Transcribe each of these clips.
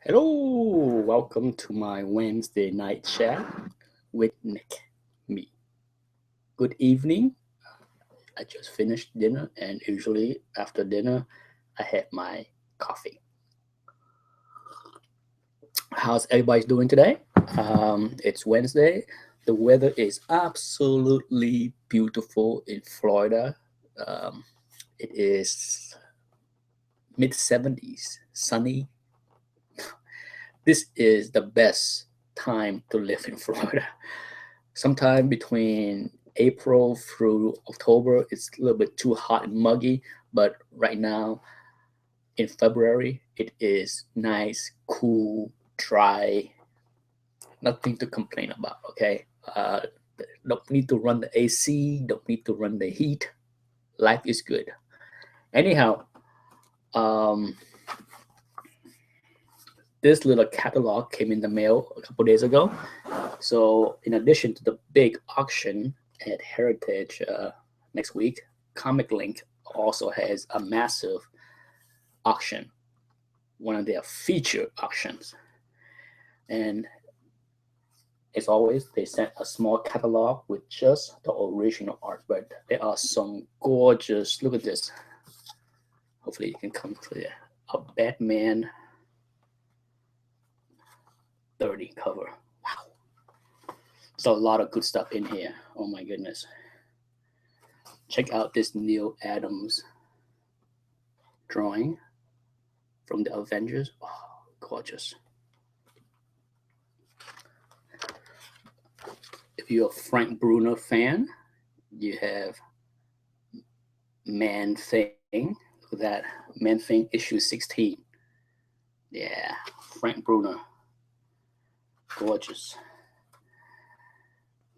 Hello, welcome to my Wednesday night chat with Nick. Me. Good evening. I just finished dinner, and usually after dinner, I have my coffee. How's everybody doing today? It's Wednesday. The weather is absolutely beautiful in Florida. Um, it is mid 70s, sunny. This is the best time to live in Florida. Sometime between April through October, it's a little bit too hot and muggy, but right now in February, it is nice, cool, dry, nothing to complain about, okay? Don't need to run the AC, don't need to run the heat. Life is good. Anyhow, um, this little catalog came in the mail a couple days ago. So, in addition to the big auction at Heritage next week, Comic Link also has a massive auction, one of their feature auctions. And as always, they sent a small catalog with just the original art, but there are some gorgeous, look at this. Hopefully, you can come clear. A Batman 30 cover. Wow. There's a lot of good stuff in here. Oh my goodness. Check out this Neil Adams drawing from the Avengers. Oh, gorgeous. If you're a Frank Bruno fan, you have Man Thing. Look at that. Man Thing issue 16. Yeah, Frank Bruno. Gorgeous.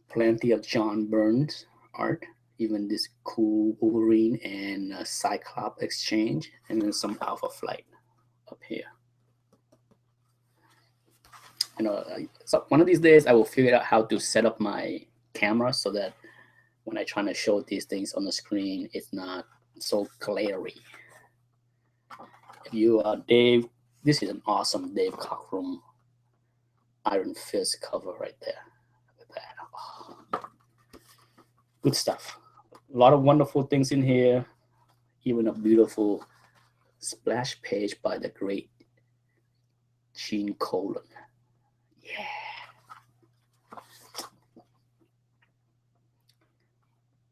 Plenty of John Burns art. Even this cool Wolverine and Cyclops exchange. And then some Alpha Flight up here. So one of these days I will figure out how to set up my camera so that when I try to show these things on the screen, it's not so glary. If you are Dave, this is an awesome Dave Cockrum Iron Fist cover right there. Look at that. Oh, good stuff. A lot of wonderful things in here. Even a beautiful splash page by the great Gene Colan. Yeah.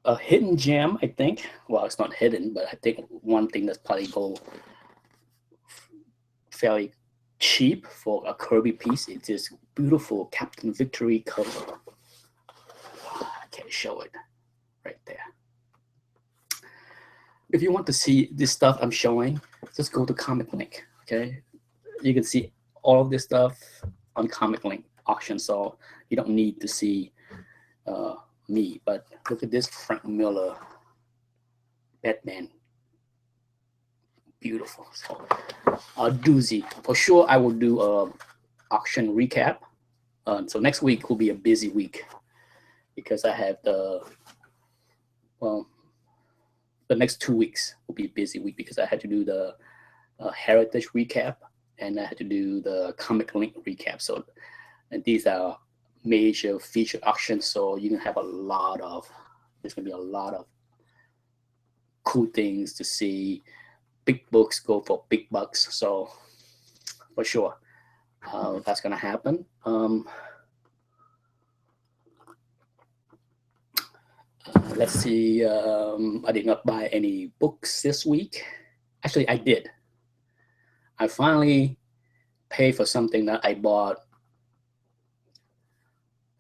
A hidden gem, I think. Well, it's not hidden, but I think one thing that's probably go fairly cheap for a Kirby piece. It's this beautiful Captain Victory cover. I can't show it right there. If you want to see this stuff I'm showing, just go to Comic Link. Okay, you can see all of this stuff on Comic Link auction. So you don't need to see me. But look at this Frank Miller Batman. Beautiful. So a doozy. For sure, I will do a auction recap. So next week will be a busy week because I have the next 2 weeks will be a busy week because I had to do the Heritage recap and I had to do the Comic Link recap. So and these are major feature auctions, so you can have there's gonna be a lot of cool things to see. Big books go for big bucks, so for sure that's gonna happen. Let's see. I did not buy any books this week. Actually, I did. I finally paid for something that I bought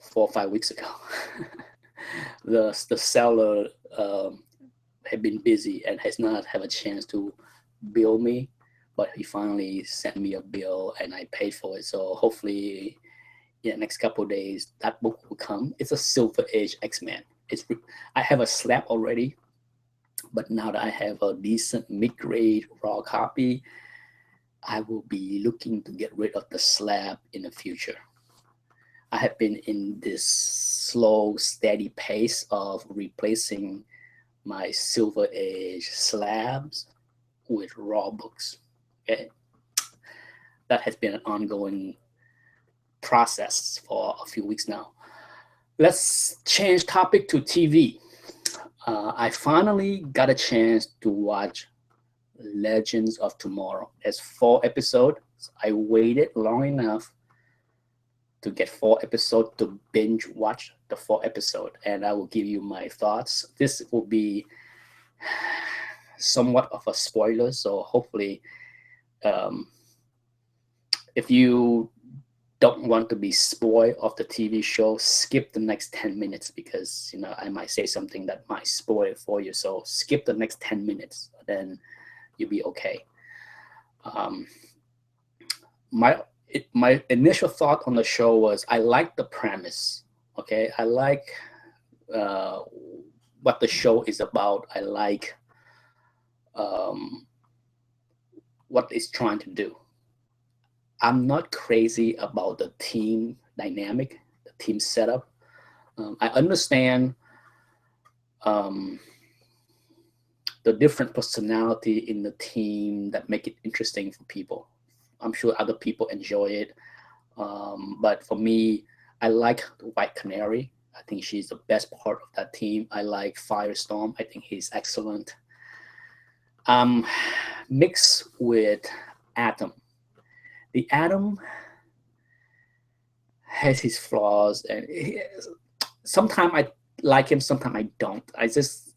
4 or 5 weeks ago. The seller had been busy and has not had a chance to bill me, but he finally sent me a bill and I paid for it. So hopefully, in the next couple of days, that book will come. It's a Silver Age X-Men. I have a slab already, but now that I have a decent mid-grade raw copy, I will be looking to get rid of the slab in the future. I have been in this slow, steady pace of replacing my Silver Age slabs with raw books. Okay, that has been an ongoing process for a few weeks now. Let's change topic to TV. I finally got a chance to watch Legends of Tomorrow. There's 4 episodes. I waited long enough to get 4 episodes to binge watch the 4 episode, and I will give you my thoughts. This will be somewhat of a spoiler, so hopefully, if you don't want to be spoiled of the TV show, skip the next 10 minutes because I might say something that might spoil it for you. So skip the next 10 minutes, then you'll be okay. My initial thought on the show was I like the premise. Okay, I like what the show is about. I like what it's trying to do. I'm not crazy about the team dynamic, the team setup. I understand the different personality in the team that make it interesting for people. I'm sure other people enjoy it. But for me, I like the White Canary. I think she's the best part of that team. I like Firestorm. I think he's excellent. Mixed with Atom. The Atom has his flaws, and sometimes I like him, sometimes I don't. I just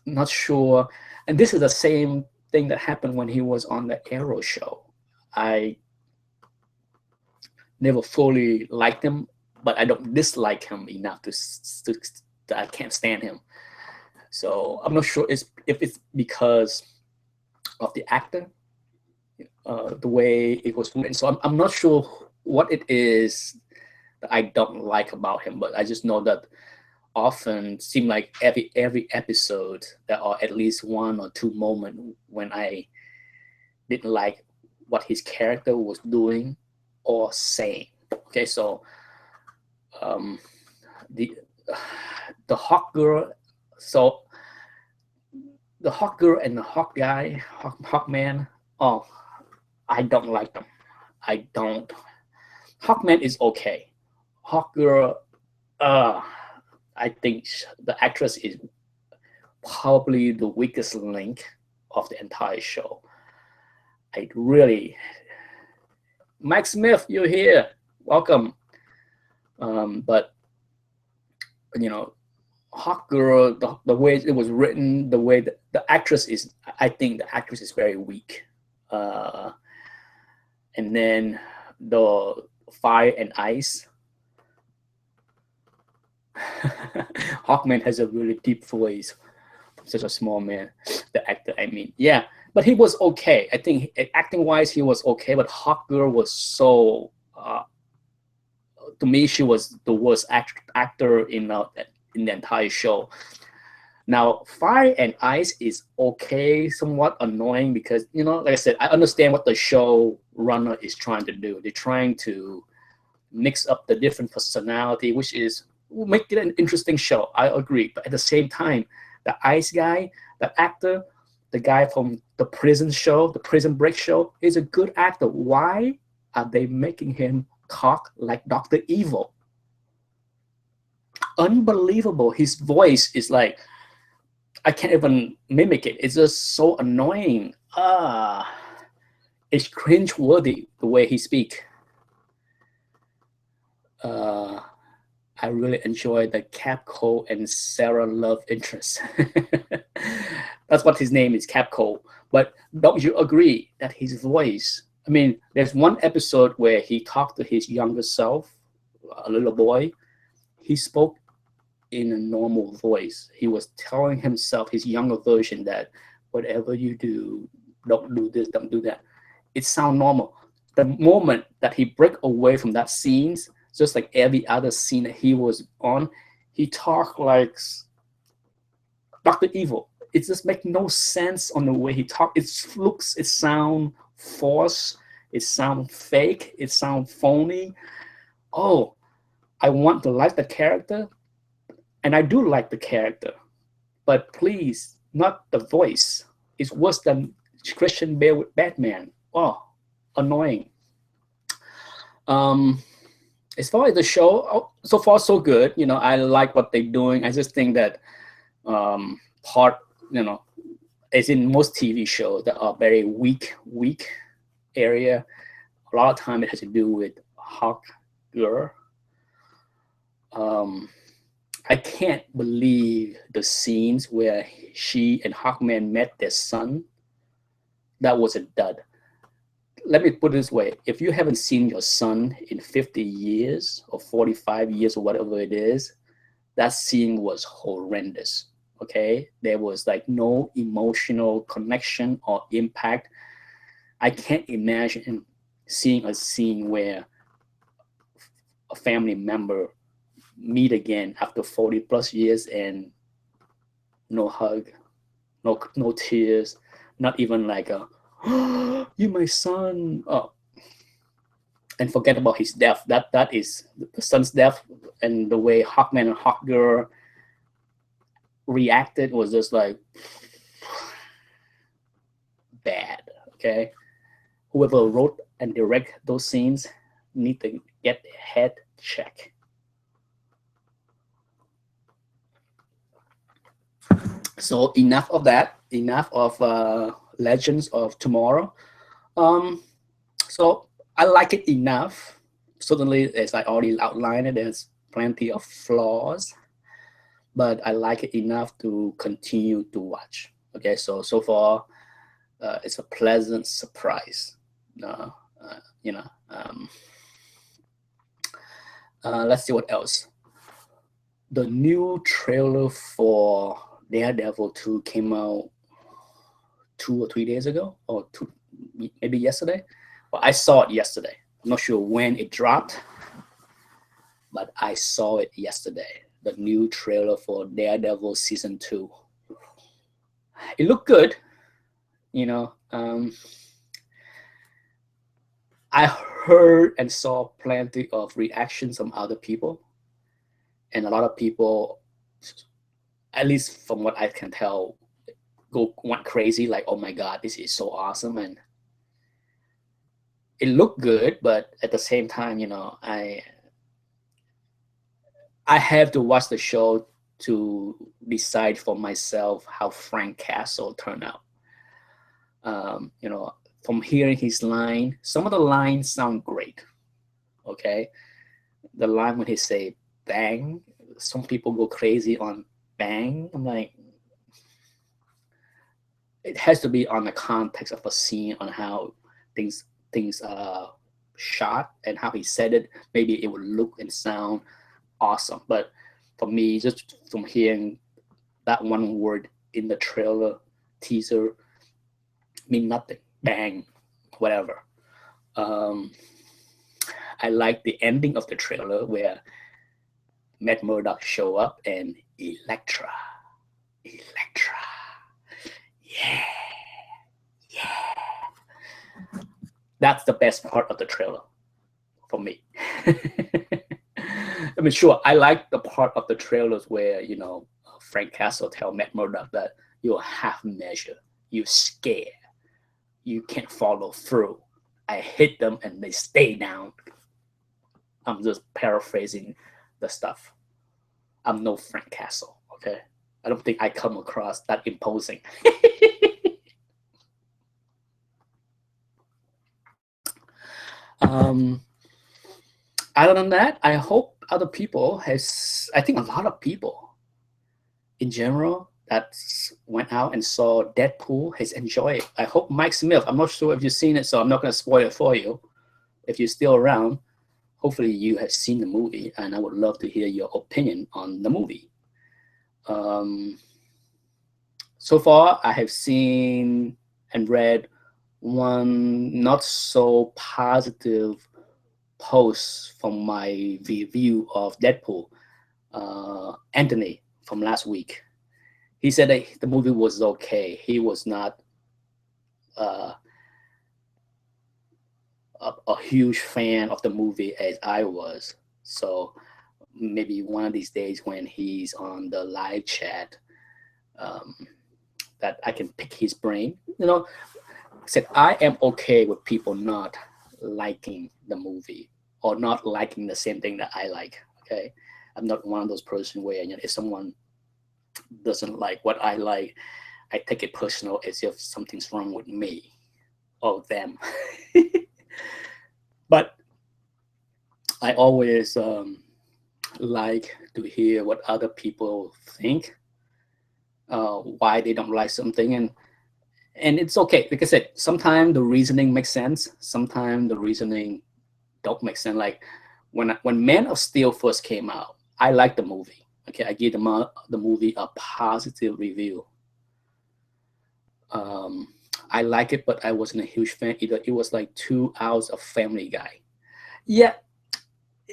not sure. And this is the same thing that happened when he was on the Arrow show. I never fully liked him, but I don't dislike him enough that I can't stand him. So I'm not sure if it's because of the actor, the way it was written. So I'm not sure what it is that I don't like about him, but I just know that often seem like every episode there are at least 1 or 2 moments when I didn't like what his character was doing or saying. Okay, so the Hawk Girl, so the Hawk Girl and the Hawk guy, Hawkman, oh, I don't like them. I don't. Hawkman is okay. Hawk Girl, I think the actress is probably the weakest link of the entire show. Mike Smith, you're here. Welcome. But Hawk Girl, the way it was written, the way that the actress is, I think the actress is very weak. And then the Fire and Ice. Hawkman has a really deep voice. Such a small man. The actor, I mean, yeah, but he was okay. I think acting-wise, he was okay. But Hawk Girl was so. To me, she was the worst actor in the entire show. Now, Fire and Ice is okay, somewhat annoying because, like I said, I understand what the showrunner is trying to do. They're trying to mix up the different personality, which will make it an interesting show. I agree. But at the same time, the Ice guy, the actor, the guy from the Prison Break show, is a good actor. Why are they making him talk like Dr. Evil? Unbelievable. His voice is like, I can't even mimic it. It's just so annoying. It's cringe-worthy the way he speaks. I really enjoy the Capco and Sarah love interest. That's what his name is, Capco. But don't you agree that his voice? I mean, there's one episode where he talked to his younger self, a little boy. He spoke in a normal voice. He was telling himself, his younger version, that whatever you do, don't do this, don't do that. It sounds normal. The moment that he break away from that scene, just like every other scene that he was on, he talked like Dr. Evil. It just makes no sense on the way he talked. It sound forced, it sound fake, it sound phony. Oh, I want to like the character, and I do like the character, but please, not the voice. It's worse than Christian Bale with Batman. Oh, annoying. Um, as far as the show, so far so good. I like what they're doing. I just think that part, you know, as in most TV shows that are very weak area, a lot of time it has to do with Hawk Girl. Um, I can't believe the scenes where she and Hawkman met their son. That was a dud. Let me put it this way: if you haven't seen your son in 50 years or 45 years or whatever it is, that scene was horrendous. Okay, there was like no emotional connection or impact. I can't imagine seeing a scene where a family member meet again after 40 plus years and no hug, no tears, not even like a you my son. Oh, and forget about his death. That is the son's death, and the way Hawkman and Hawkgirl reacted was just like bad. Okay, whoever wrote and direct those scenes need to get their head checked. So enough of that. Enough of Legends of Tomorrow. Um, so I like it enough. Certainly, as I already outlined it, there's plenty of flaws, but I like it enough to continue to watch. Okay, so far, it's a pleasant surprise. Uh, you know, let's see what else. The new trailer for Daredevil 2 came out 2 or 3 days ago, or maybe yesterday. Well, I saw it yesterday. I'm not sure when it dropped, but I saw it yesterday. The new trailer for Daredevil season 2. It looked good, you know. I heard and saw plenty of reactions from other people, and a lot of people, at least from what I can tell, went crazy, like, oh my god, this is so awesome. And it looked good, but at the same time, I have to watch the show to decide for myself how Frank Castle turned out. From hearing his line, some of the lines sound great. Okay, the line when he say "bang," some people go crazy on "bang." I'm like, it has to be on the context of a scene, on how things are shot and how he said it. Maybe it would look and sound awesome, but for me, just from hearing that one word in the trailer teaser mean nothing. Bang, whatever. I like the ending of the trailer where Matt Murdock show up and Elektra, yeah, yeah. That's the best part of the trailer for me. I mean, sure, I like the part of the trailers where Frank Castle tell Matt Murdock that you're half measure, you're scared, you can't follow through. I hit them and they stay down. I'm just paraphrasing the stuff. I'm no Frank Castle, okay? I don't think I come across that imposing. Other than that, I hope other people I think a lot of people in general that went out and saw Deadpool has enjoyed it. I hope Mike Smith, I'm not sure if you've seen it, so I'm not going to spoil it for you. If you're still around, hopefully you have seen the movie, and I would love to hear your opinion on the movie. So far, I have seen and read one not so positive post from my review of Deadpool, Anthony from last week. He said that the movie was okay. He was not a huge fan of the movie as I was. So maybe one of these days when he's on the live chat, that I can pick his brain. I said I am okay with people not liking the movie. or not liking the same thing that I like. Okay, I'm not one of those person where, you know, if someone doesn't like what I like, I take it personal as if something's wrong with me or them. But I always like to hear what other people think, why they don't like something, and it's okay. Like I said, sometimes the reasoning makes sense. Sometimes the reasoning don't make sense. Like when Man of Steel first came out, I liked the movie. Okay, I gave the movie a positive review. Um, I like it, but I wasn't a huge fan either. It was like 2 hours of Family Guy. Yeah,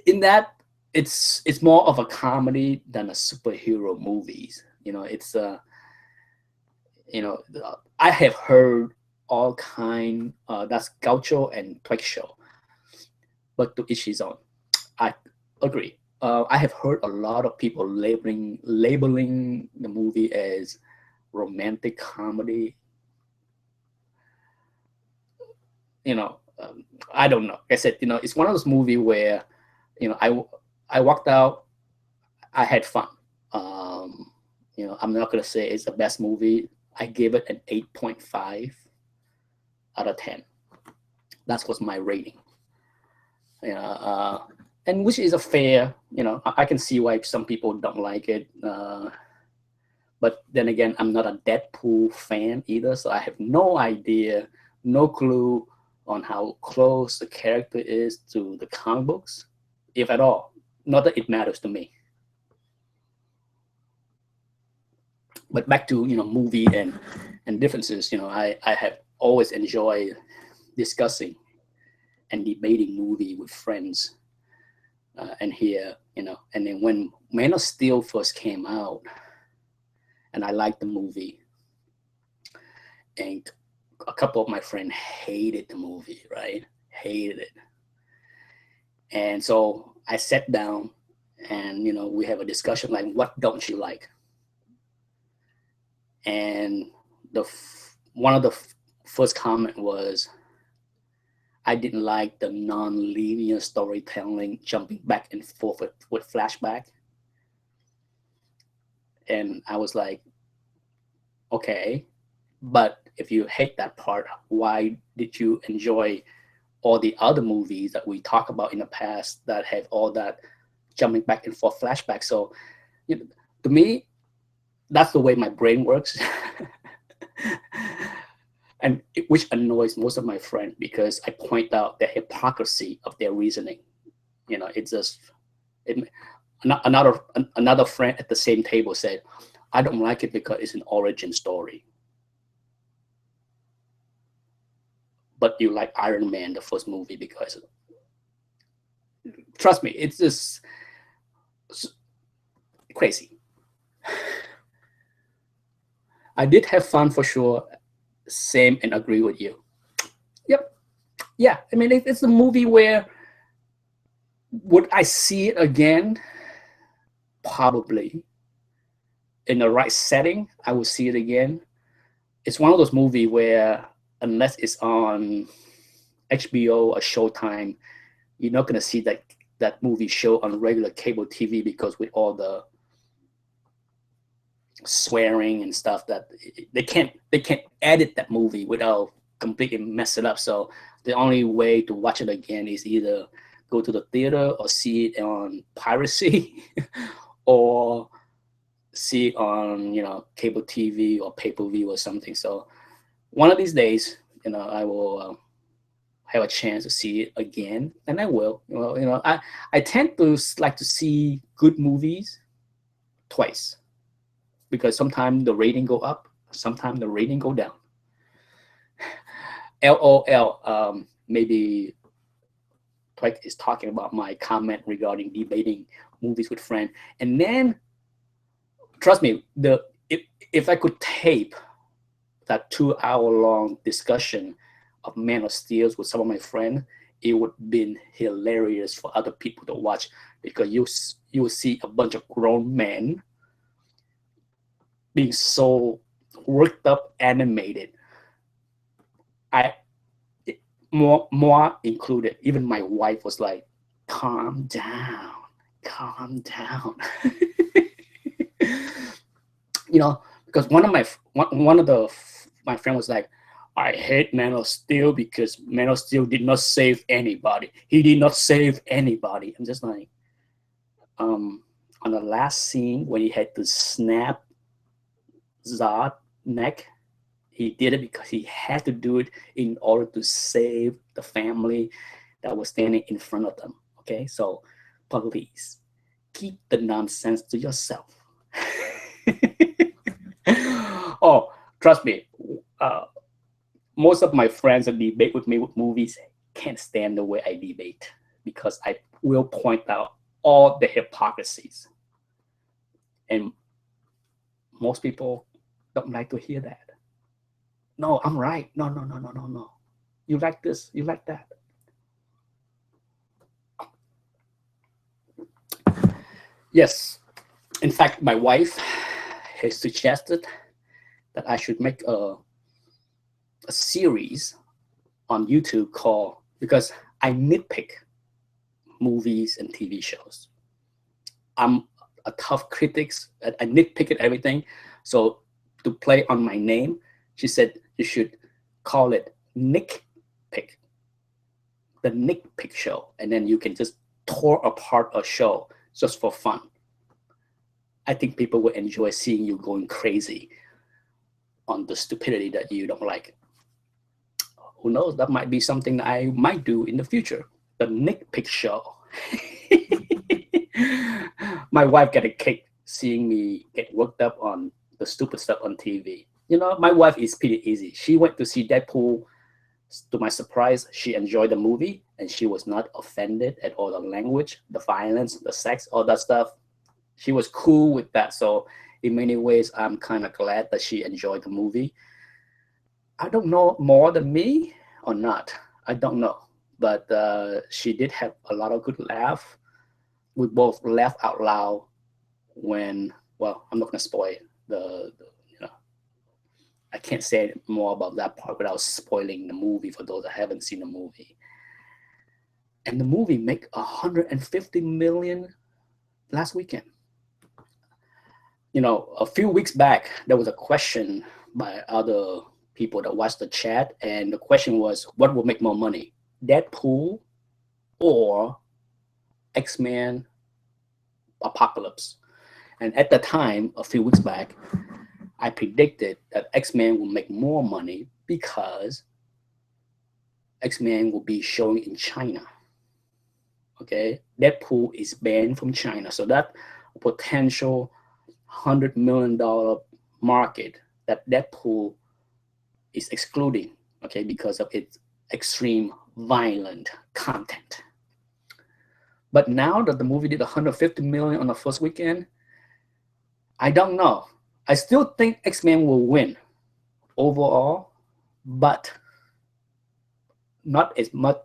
in that it's more of a comedy than a superhero movies. You know, it's you know, I have heard all kind. That's gaucho and twig show, but to each his own. I agree. I have heard a lot of people labeling the movie as romantic comedy. You know, I don't know. Like I said, you know, it's one of those movies where, you know, I walked out. I had fun. Um, you know, I'm not gonna say it's the best movie. I gave it an 8.5 out of 10. That was my rating. You know, and which is a fair. You know, I can see why some people don't like it. But then again, I'm not a Deadpool fan either, so I have no idea, no clue on how close the character is to the comic books, if at all. Not that it matters to me. But back to, you know, movie and differences. You know, I have always enjoyed discussing and debating movie with friends, and here, you know, and then when Man of Steel first came out, and I liked the movie, and a couple of my friends hated the movie, right? Hated it. And so I sat down and, you know, we have a discussion like, what don't you like? And one of the first comment was, I didn't like the non-linear storytelling, jumping back and forth with flashback. And I was like, okay, but if you hate that part, why did you enjoy all the other movies that we talked about in the past that have all that jumping back and forth flashback? So, you know, to me, that's the way my brain works. And which annoys most of my friends because I point out the hypocrisy of their reasoning. You know, it's just it, another friend at the same table said, I don't like it because it's an origin story. But you like Iron Man, the first movie, because trust me, it's just crazy. I did have fun for sure. Same, and agree with you. Yep. Yeah. I mean, it's a movie where would I see it again? Probably. In the right setting, I would see it again. It's one of those movies where unless it's on HBO or Showtime, you're not gonna see that movie show on regular cable TV because with all the swearing and stuff that they can't edit that movie without completely mess it up. So the only way to watch it again is either go to the theater or see it on piracy or see it on, you know, cable TV or pay-per-view or something. So one of these days, you know, I will have a chance to see it again, and I will. Well, you know, I tend to like to see good movies twice because sometimes the rating go up, sometimes the rating go down. LOL. Maybe Twig is talking about my comment regarding debating movies with friends, and then trust me, if I could tape that 2 hour long discussion of Man of Steel with some of my friends, it would have been hilarious for other people to watch because you will see a bunch of grown men being so worked up, animated. I more included. Even my wife was like, calm down, calm down. You know, because one of the my friend was like, I hate Man of Steel because Man of Steel did not save anybody. He did not save anybody. I'm just like, on the last scene when he had to snap Zod neck, he did it because he had to do it in order to save the family that was standing in front of them. Okay, so please keep the nonsense to yourself. Oh, trust me, most of my friends that debate with me with movies can't stand the way I debate because I will point out all the hypocrisies. And most people don't like to hear that. No, I'm right. No, no, no, no, no, no. You like this, you like that. Yes. In fact, my wife has suggested that I should make a series on YouTube called, because I nitpick movies and TV shows. I'm a tough critic. I nitpick at everything. So to play on my name, she said you should call it Nick Pick, the Nick Pick Show, and then you can just tore apart a show just for fun. I think people will enjoy seeing you going crazy on the stupidity that you don't like. Who knows? That might be something that I might do in the future. The Nick Pick Show. My wife got a kick seeing me get worked up on the stupid stuff on TV. You know, my wife is pretty easy. She went to see Deadpool. To my surprise, she enjoyed the movie and she was not offended at all. The language, the violence, the sex, all that stuff. She was cool with that. So in many ways, I'm kind of glad that she enjoyed the movie. I don't know more than me or not. I don't know. But she did have a lot of good laugh. We both laughed out loud when, well, I'm not going to spoil you know, I can't say more about that part without spoiling the movie for those that haven't seen the movie. And the movie made 150 million last weekend. You know, a few weeks back, there was a question by other people that watched the chat, and the question was, what will make more money, Deadpool or X-Men Apocalypse? And at the time, a few weeks back, I predicted that X-Men will make more money because X-Men will be showing in China. Okay, Deadpool is banned from China, so that potential $100 million market that Deadpool is excluding, okay, because of its extreme violent content. But now that the movie did 150 million on the first weekend, I don't know. I still think X-Men will win overall, but not as much,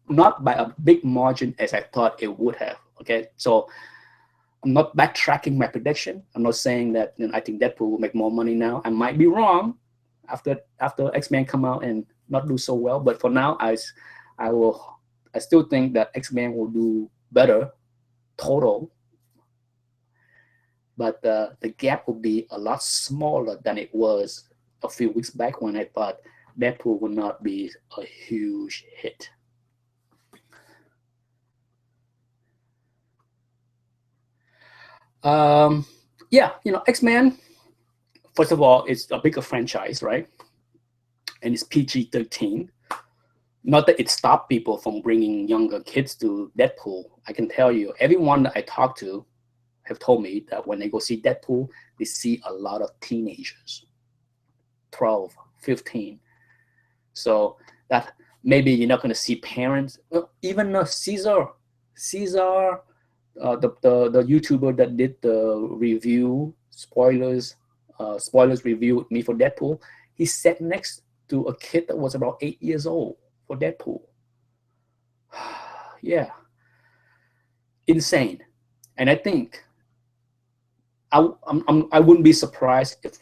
not by a big margin as I thought it would have. Okay, so I'm not backtracking my prediction. I'm not saying that I think Deadpool will make more money now. I might be wrong after X-Men come out and not do so well. But for now, I still think that X-Men will do better total. But the gap will be a lot smaller than it was a few weeks back when I thought Deadpool would not be a huge hit. Yeah, you know, X-Men, first of all, it's a bigger franchise, right? And it's PG-13. Not that it stopped people from bringing younger kids to Deadpool. I can tell you, everyone that I talk to have told me that when they go see Deadpool, they see a lot of teenagers, 12, 15. So that maybe you're not going to see parents. Even Caesar, the YouTuber that did the review, spoilers review with me for Deadpool, he sat next to a kid that was about 8 years old for Deadpool. Yeah, insane. And I think I wouldn't be surprised if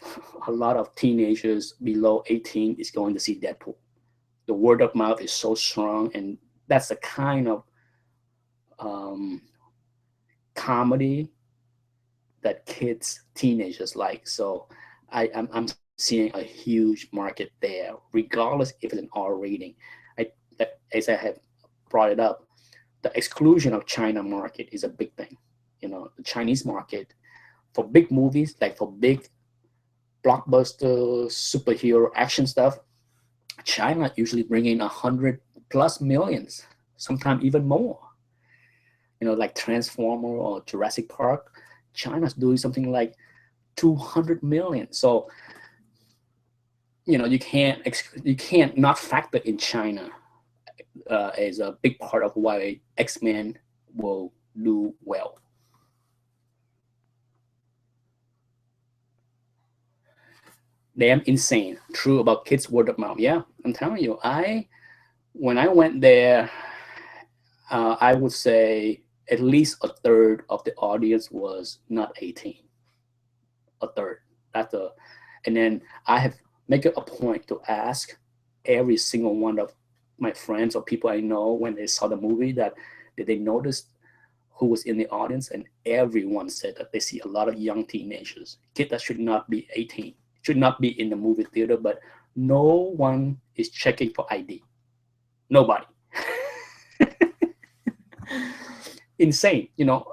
a lot of teenagers below 18 is going to see Deadpool. The word of mouth is so strong, and that's the kind of um, comedy that kids, teenagers like. So I'm seeing a huge market there, regardless if it's an R rating. I, as I have brought it up, the exclusion of China market is a big thing. You know, the Chinese market for big movies, like for big blockbuster superhero action stuff, China usually bring in 100+ millions, sometimes even more. You know, like Transformer or Jurassic Park, China's doing something like 200 million. So you can't not factor in China as a big part of why X-Men will do well. Damn insane. True about kids word of mouth. Yeah, I'm telling you. I When I went there, I would say at least a third of the audience was not 18. A third. That's a, and then I have make it a point to ask every single one of my friends or people I know when they saw the movie that did they notice who was in the audience, and everyone said that they see a lot of young teenagers, kids that should not be 18, should not be in the movie theater, but no one is checking for ID. Nobody. Insane. You know,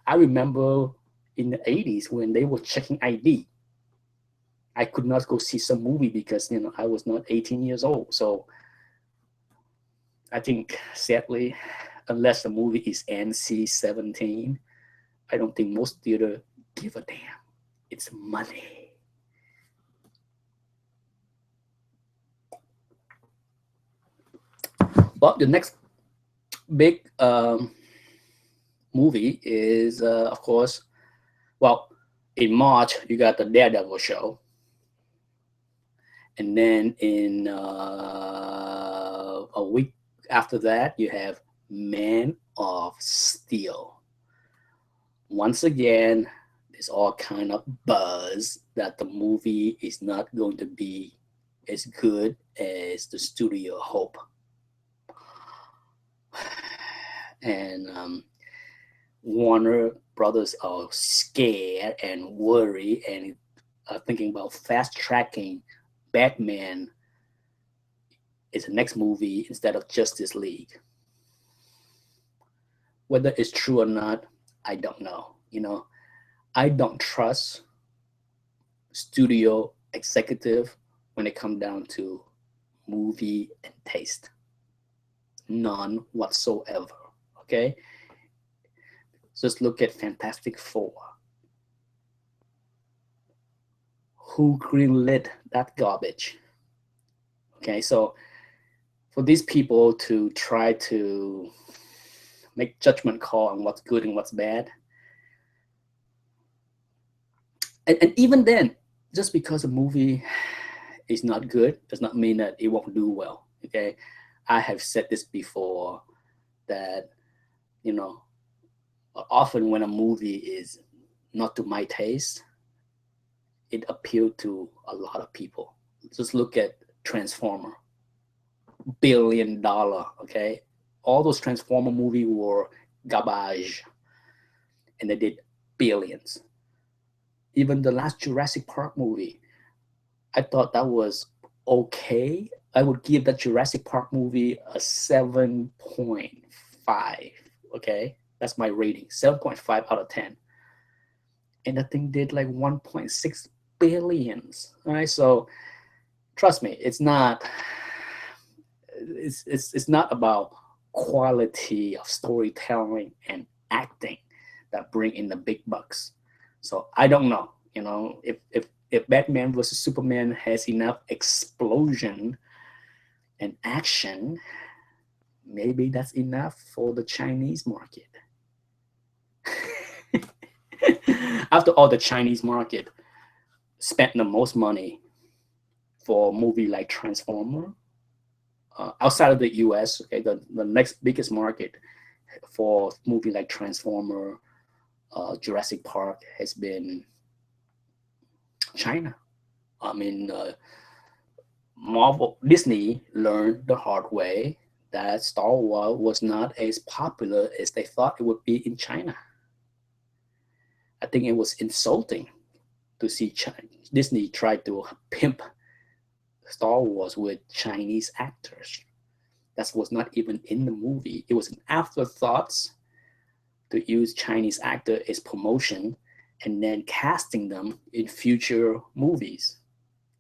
I remember in the 80s when they were checking ID. I could not go see some movie because I was not 18 years old. So I think sadly, unless the movie is NC-17, I don't think most theater give a damn. It's money. But the next big movie is, of course, well, in March you got the Daredevil show, and then in a week after that you have Man of Steel. Once again, there's all kind of buzz that the movie is not going to be as good as the studio hope. And Warner Brothers are scared and worried and thinking about fast tracking Batman is the next movie instead of Justice League. Whether it's true or not, I don't know. I don't trust studio executive when it comes down to movie and taste. None whatsoever. Okay? Just look at Fantastic Four. Who greenlit that garbage? Okay, so for these people to try to make judgment call on what's good and what's bad, and even then, just because a movie is not good does not mean that it won't do well. Okay, I have said this before that often when a movie is not to my taste, it appealed to a lot of people. Just look at Transformer, $1 billion. Okay, all those Transformer movies were garbage, and they did billions. Even the last Jurassic Park movie, I thought that was okay. I would give that Jurassic Park movie a 7.5. Okay, that's my rating, 7.5 out of 10. And the thing did like 1.6 billions. All right, so trust me, it's not about quality of storytelling and acting that bring in the big bucks. So I don't know, if Batman versus Superman has enough explosion and action, maybe that's enough for the Chinese market. After all, the Chinese market spent the most money for a movie like Transformer. Outside of the US, okay, the next biggest market for a movie like Transformer, Jurassic Park has been China. I mean, Disney learned the hard way that Star Wars was not as popular as they thought it would be in China. I think it was insulting to see Disney try to pimp Star Wars with Chinese actors. That was not even in the movie. It was an afterthought to use Chinese actor as promotion and then casting them in future movies.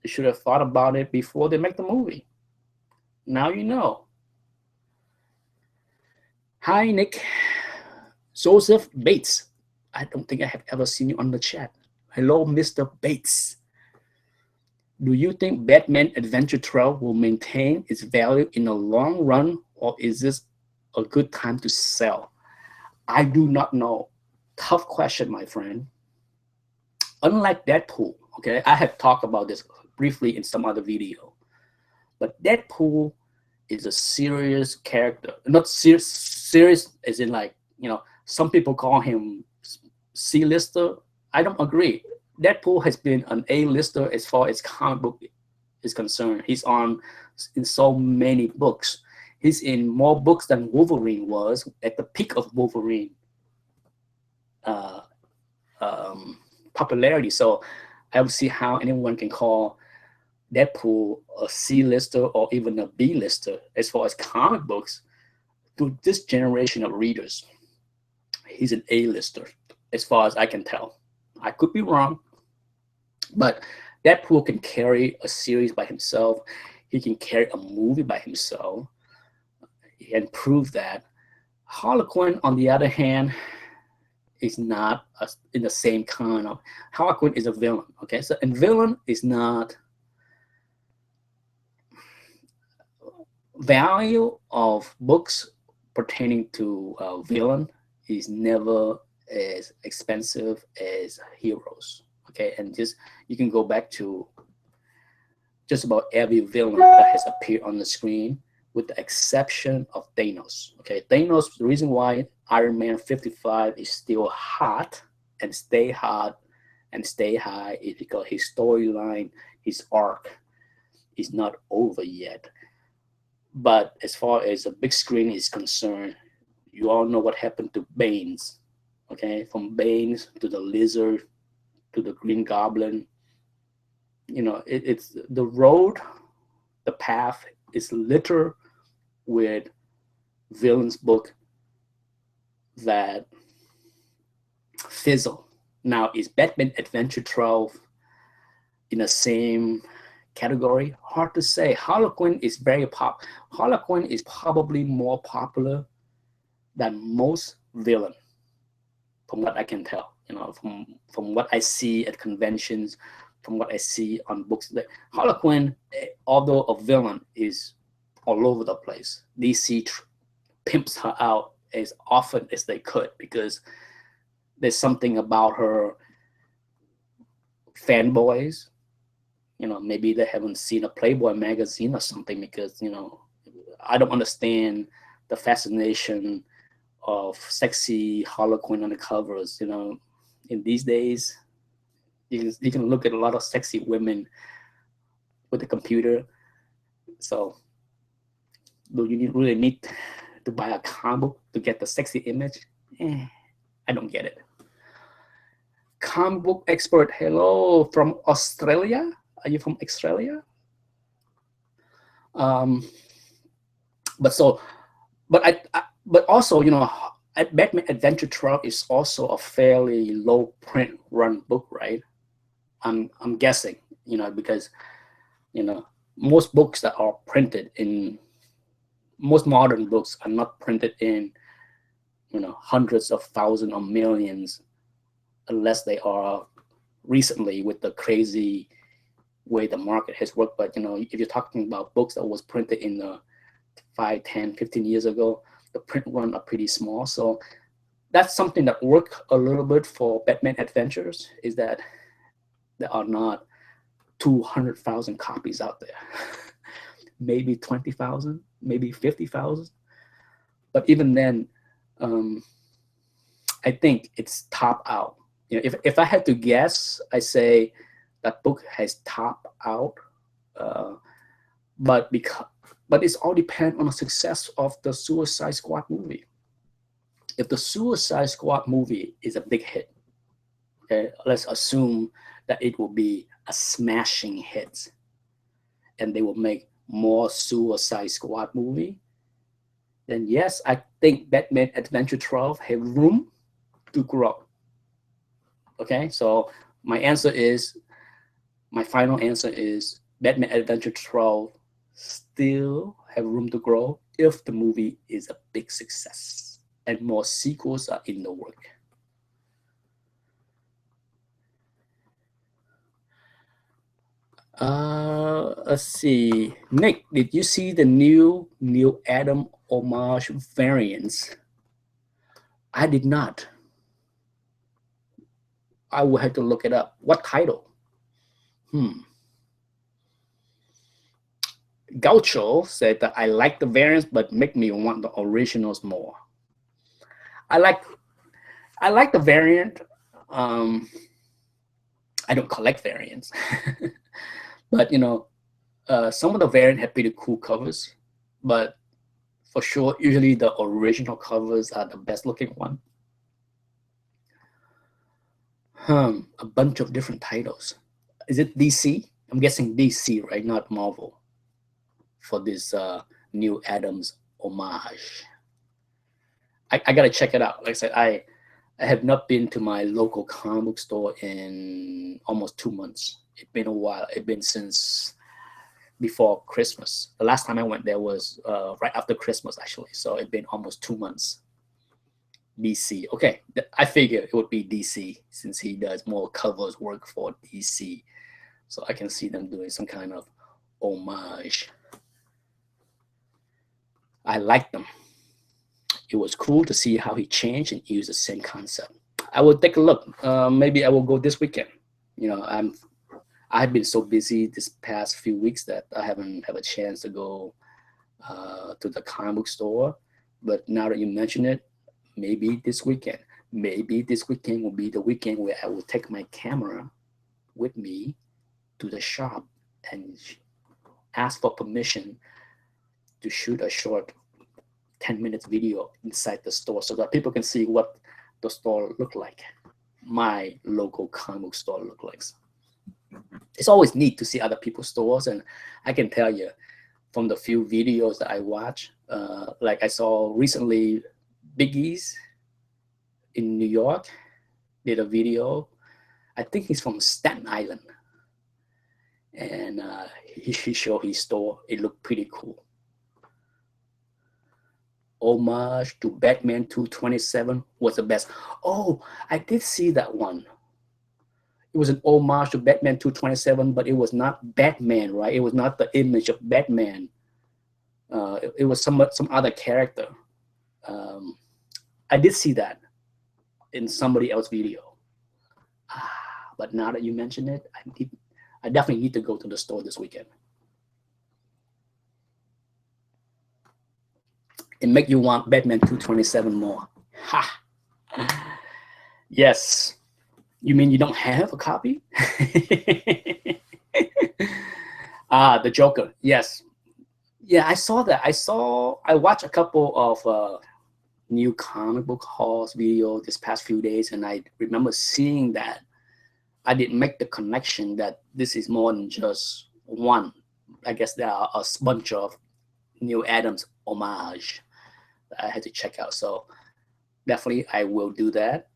They should have thought about it before they make the movie. Now you know. Hi, Nick. Joseph Bates. I don't think I have ever seen you on the chat. Hello, Mr. Bates. Do you think Batman Adventure 12 will maintain its value in the long run, or is this a good time to sell? I do not know. Tough question, my friend. Unlike Deadpool, okay, I have talked about this briefly in some other video, but Deadpool is a serious character. Not serious as in like, some people call him C-lister. I don't agree. Deadpool has been an A-lister as far as comic book is concerned. He's in so many books. He's in more books than Wolverine was at the peak of Wolverine popularity. So I don't see how anyone can call Deadpool a C-lister or even a B-lister as far as comic books to this generation of readers. He's an A-lister as far as I can tell. I could be wrong, but Deadpool can carry a series by himself. He can carry a movie by himself and prove that. Harlequin, on the other hand, is not in the same kind of. Harlequin is a villain, okay? So, and villain is not. Value of books pertaining to villain is never as expensive as heroes, okay? And just you can go back to just about every villain that has appeared on the screen, with the exception of Thanos. Okay, Thanos, the reason why Iron Man 55 is still hot and stay hot and stay high is because his storyline, his arc is not over yet. But as far as the big screen is concerned, you all know what happened to Banes. Okay, from Banes to the Lizard to the Green Goblin. It's the road, the path is littered with villains book that fizzle. Now, is Batman Adventure 12 in the same category? Hard to say. Harlequin is very Harlequin is probably more popular than most villain, from what I can tell. From what I see at conventions, from what I see on books, that Harlequin, although a villain, is all over the place. DC pimps her out as often as they could because there's something about her fanboys. Maybe they haven't seen a Playboy magazine or something because, I don't understand the fascination of sexy Harlequin on the covers. In these days, you can look at a lot of sexy women with the computer. So do you really need to buy a comic book to get the sexy image? I don't get it. Comic book expert, hello from Australia. Are you from Australia? But also, Batman Adventure 12 is also a fairly low print run book, right? I'm guessing, because most books that are printed in most modern books are not printed in hundreds of thousands or millions, unless they are recently with the crazy way the market has worked. But if you're talking about books that was printed in the 5, 10, 15 years ago, the print run are pretty small. So that's something that worked a little bit for Batman Adventures, is that there are not 200,000 copies out there. Maybe 20,000, maybe 50,000. But even then, I think it's top out. If I had to guess, I say that book has top out. But But it's all depend on the success of the Suicide Squad movie. If the Suicide Squad movie is a big hit, okay, let's assume that it will be a smashing hit, and they will make more Suicide Squad movie, then yes, I think Batman Adventure 12 have room to grow. Okay, so my final answer is Batman Adventure 12 still have room to grow if the movie is a big success and more sequels are in the work. Let's see. Nick, did you see the new Neil Adam homage variants? I did not. I will have to look it up. What title? Gaucho said that I like the variants, but make me want the originals more. I like the variant. I don't collect variants, but some of the variant have pretty cool covers. But for sure, usually the original covers are the best looking one. A bunch of different titles. Is it DC? I'm guessing DC, right? Not Marvel. For this new Adams homage. I gotta check it out. Like I said, I have not been to my local comic book store in almost 2 months. It's been a while. It's been since before Christmas. The last time I went there was right after Christmas, actually. So it's been almost 2 months. DC. Okay, I figure it would be DC since he does more covers work for DC. So I can see them doing some kind of homage. I like them. It was cool to see how he changed and used the same concept. I will take a look. Maybe I will go this weekend. I've been so busy this past few weeks that I haven't had a chance to go to the comic book store. But now that you mention it, maybe this weekend will be the weekend where I will take my camera with me to the shop and ask for permission to shoot a short 10 minutes video inside the store so that people can see what the store look like, my local comic book store look like. It's always neat to see other people's stores, and I can tell you from the few videos that I watch, like I saw recently, Biggie's in New York did a video. I think he's from Staten Island, and he showed his store. It looked pretty cool. Homage to Batman 227 was the best. Oh, I did see that one. It was an homage to Batman 227, but it was not Batman, right? It was not the image of Batman. It was some other character. I did see that in somebody else's video. But now that you mention it, I definitely need to go to the store this weekend. It make you want Batman 227 more. Ha! Yes. You mean you don't have a copy? The Joker. Yes. Yeah, I saw that. I watched a couple of new comic book hauls video this past few days, and I remember seeing that. I didn't make the connection that this is more than just one. I guess there are a bunch of Neil Adams homage that I had to check out. So definitely I will do that.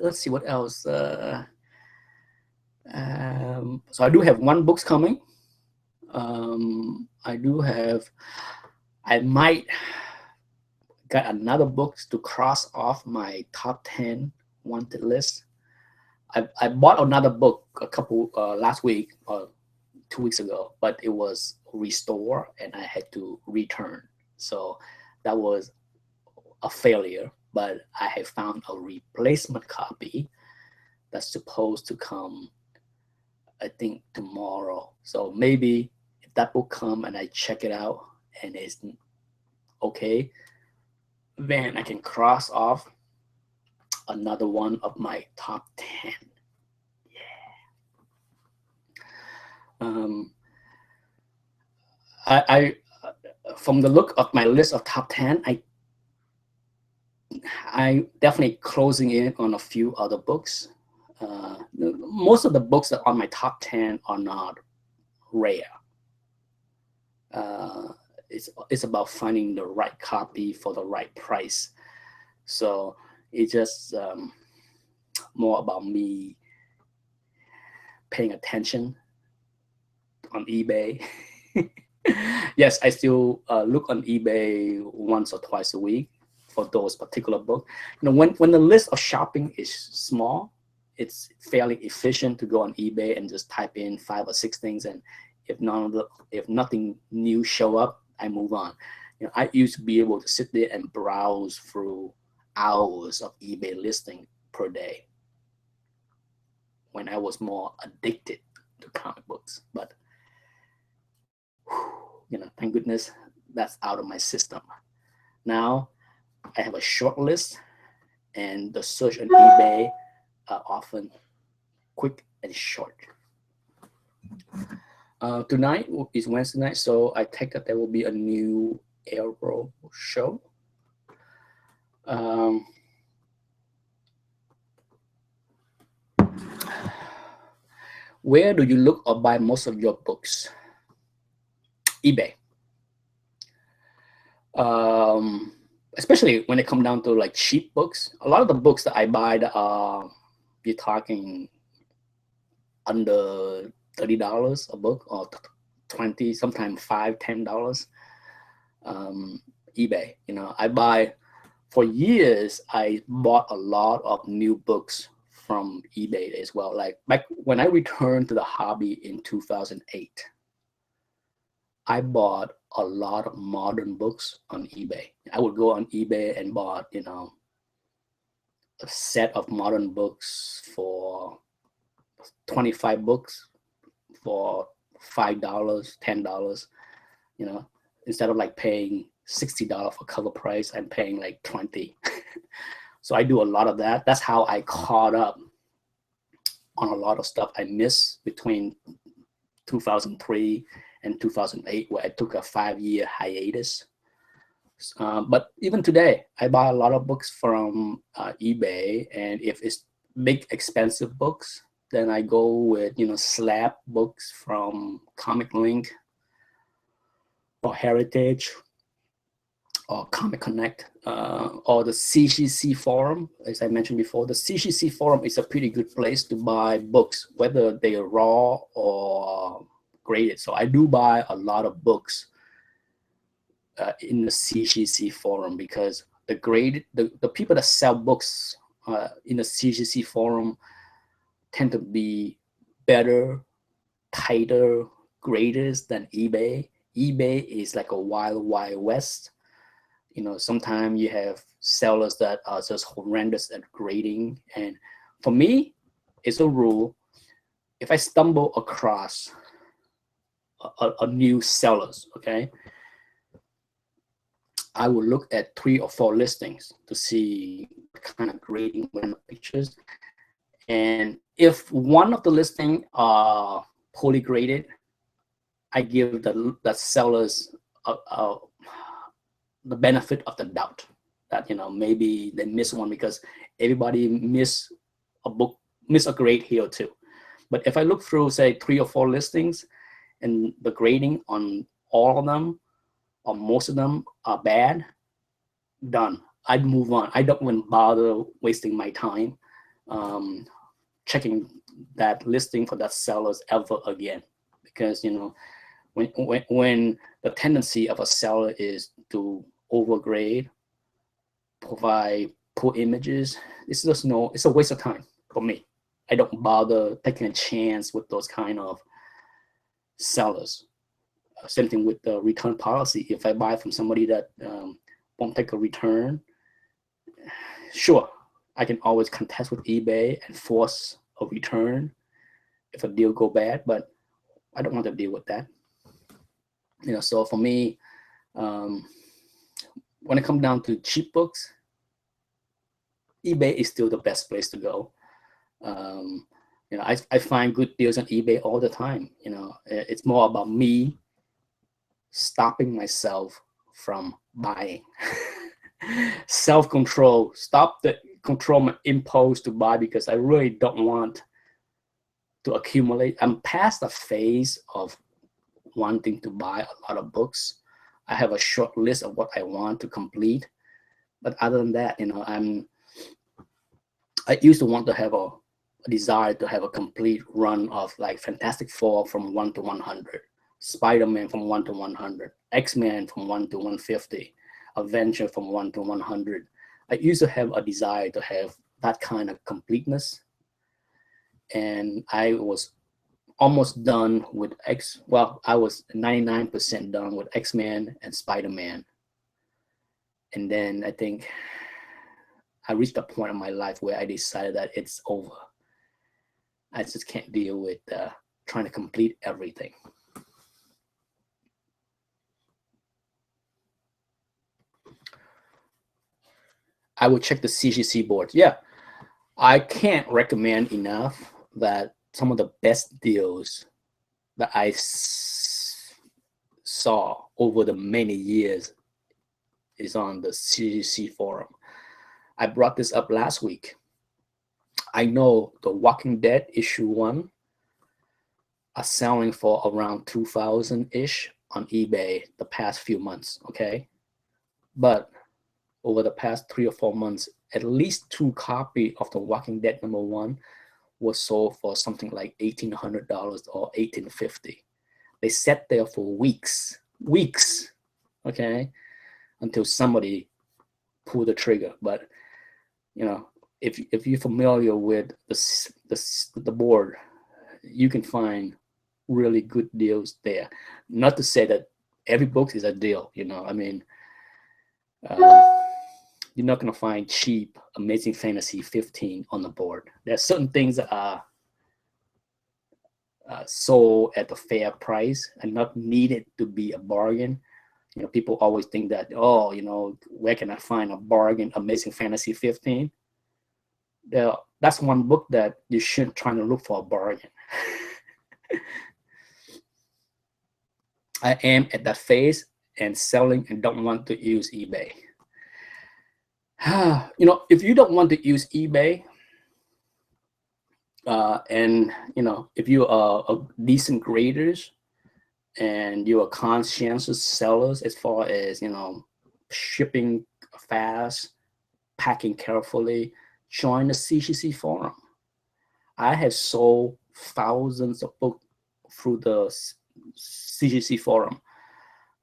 Let's see what else. So I do have one book coming. I might got another book to cross off my top 10 wanted list. I bought another book a couple last week or 2 weeks ago, but it was restore and I had to return. So that was a failure, but I have found a replacement copy that's supposed to come, I think, tomorrow. So maybe if that book come and I check it out and it's okay, then I can cross off another one of my top 10. Yeah. I from the look of my list of top 10, I definitely closing in on a few other books. Most of the books that are on my top 10 are not rare. It's about finding the right copy for the right price. So it's just more about me paying attention on eBay. Yes, I still look on eBay once or twice a week for those particular books. When the list of shopping is small, it's fairly efficient to go on eBay and just type in 5 or 6 things, and if nothing new show up, I move on. I used to be able to sit there and browse through hours of eBay listing per day when I was more addicted to comic books. But thank goodness that's out of my system. Now I have a short list, and the search on eBay are often quick and short. Tonight is Wednesday night, so I take that there will be a new Arrow show. Where do you look or buy most of your books? eBay. Especially when it comes down to like cheap books. A lot of the books that I buy that are, you're talking under $30 a book, or 20, sometimes $5, $10. eBay. I buy, for years I bought a lot of new books from eBay as well. Like back when I returned to the hobby in 2008, I bought a lot of modern books on eBay. I would go on eBay and bought, a set of modern books for 25 books for $5, $10. Instead of like paying $60 for cover price, I'm paying like $20. So I do a lot of that. That's how I caught up on a lot of stuff I missed between 2003 and 2008, where I took a 5-year hiatus. But even today, I buy a lot of books from eBay, and if it's big, expensive books, then I go with, slab books from Comic Link or Heritage or Comic Connect, or the CGC forum. As I mentioned before, the CGC forum is a pretty good place to buy books, whether they are raw or graded. So I do buy a lot of books in the CGC forum, because the people that sell books in the CGC forum tend to be better, tighter graders than eBay. eBay is like a wild west. Sometimes you have sellers that are just horrendous at grading. And for me, it's a rule. If I stumble across a new sellers, okay, I will look at 3 or 4 listings to see what kind of grading when pictures. And if one of the listings are poorly graded, I give the sellers the benefit of the doubt that maybe they miss one, because everybody miss a grade here or two. But if I look through, say, 3 or 4 listings, and the grading on all of them or most of them are bad, done. I'd move on. I don't want to bother wasting my time checking that listing for that sellers ever again, because when the tendency of a seller is to overgrade, provide poor images, it's a waste of time for me. I don't bother taking a chance with those kind of sellers. Same thing with the return policy. If I buy from somebody that won't take a return, sure, I can always contest with eBay and force a return if a deal go bad, but I don't want to deal with that. So for me, when it comes down to cheap books, eBay is still the best place to go. I find good deals on eBay all the time. It's more about me stopping myself from buying. Self-control, stop the control my impulse to buy because I really don't want to accumulate. I'm past the phase of wanting to buy a lot of books. I have a short list of what I want to complete. But other than that, I used to want to have a desire to have a complete run of like Fantastic Four from 1 to 100, Spider-Man from 1 to 100, X-Men from 1 to 150, Avenger from 1 to 100. I used to have a desire to have that kind of completeness. And I was almost done with I was 99% done with X-Men and Spider-Man. And then I think I reached a point in my life where I decided that it's over. I just can't deal with trying to complete everything. I would check the CGC board. Yeah, I can't recommend enough that some of the best deals that I saw over the many years is on the CGC forum. I brought this up last week. I know The Walking Dead issue 1 are selling for around 2,000-ish on eBay the past few months, okay? But over the past 3 or 4 months, at least 2 copies of The Walking Dead #1 was sold for something like $1,800 or $1,850. They sat there for weeks, okay, until somebody pulled the trigger. But if you're familiar with the board, you can find really good deals there. Not to say that every book is a deal, I mean, you're not going to find cheap Amazing Fantasy 15 on the board. There are certain things that are sold at a fair price and not needed to be a bargain. People always think that, where can I find a bargain Amazing Fantasy 15? That's one book that you shouldn't try to look for a bargain. I am at that phase and selling and don't want to use eBay. If you don't want to use eBay, and if you are a decent graders and you're a conscientious sellers as far as shipping fast, packing carefully, join the CGC forum. I have sold thousands of books through the CGC forum.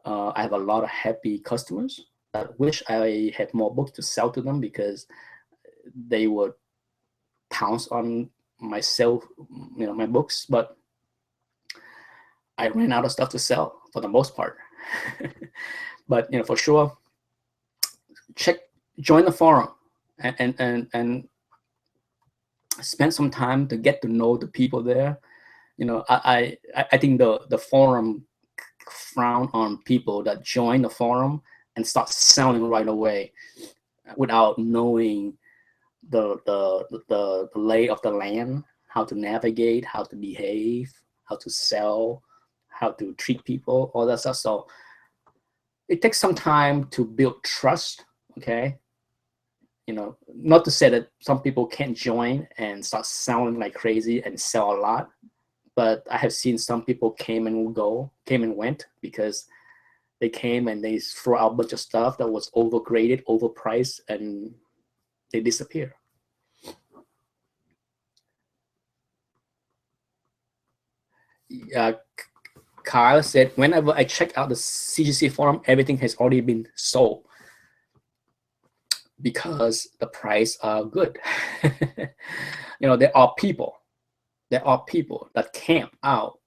I have a lot of happy customers that wish I had more books to sell to them because they would pounce on myself, my books, but I ran out of stuff to sell for the most part. But for sure, join the forum and spend some time to get to know the people there. I think the forum frown on people that join the forum and start selling right away without knowing the lay of the land, how to navigate, how to behave, how to sell, how to treat people, all that stuff. So it takes some time to build trust, okay? Not to say that some people can't join and start selling like crazy and sell a lot, but I have seen some people came and went because they came and they throw out a bunch of stuff that was overgraded, overpriced, and they disappear. Kyle said, whenever I check out the CGC forum, everything has already been sold because the price are good. There are people that camp out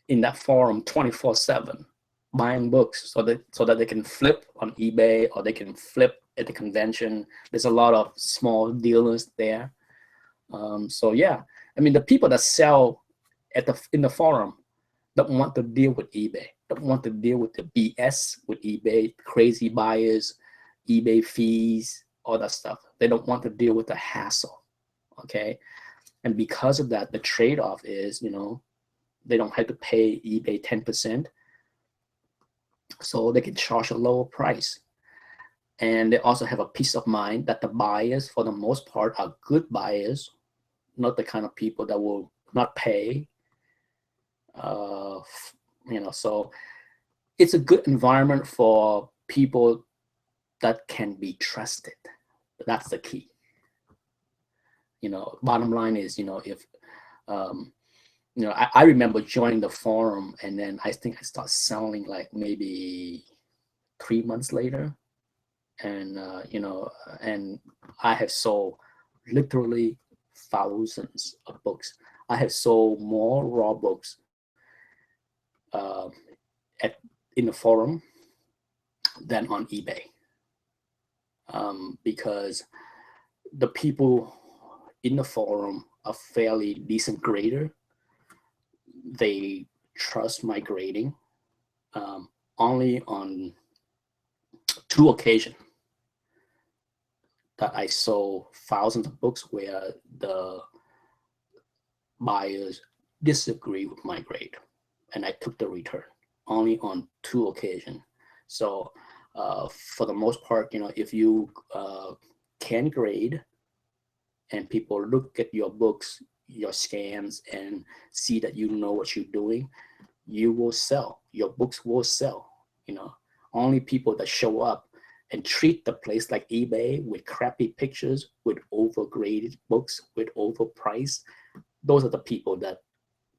in that forum 24/7 buying books so that they can flip on eBay or they can flip at the convention. There's a lot of small dealers there. So yeah, I mean, the people that sell in the forum don't want to deal with eBay, don't want to deal with the BS with eBay, crazy buyers, eBay fees, all that stuff. They don't want to deal with the hassle, okay? And because of that, the trade-off is, they don't have to pay eBay 10%. so they can charge a lower price. And they also have a peace of mind that the buyers, for the most part, are good buyers, not the kind of people that will not pay. So it's a good environment for people that can be trusted. That's the key. Bottom line is, if I remember joining the forum, and then I think I started selling like maybe 3 months later, and and I have sold literally thousands of books. I have sold more raw books in the forum than on eBay, because the people in the forum are fairly decent grader. They trust my grading. Only on 2 occasions that I sold thousands of books where the buyers disagree with my grade, and I took the return. Only on 2 occasions. So for the most part, if you can grade and people look at your books, your scans, and see that you know what you're doing, you will sell. Your books will sell. Only people that show up and treat the place like eBay with crappy pictures, with overgraded books, with overpriced, those are the people that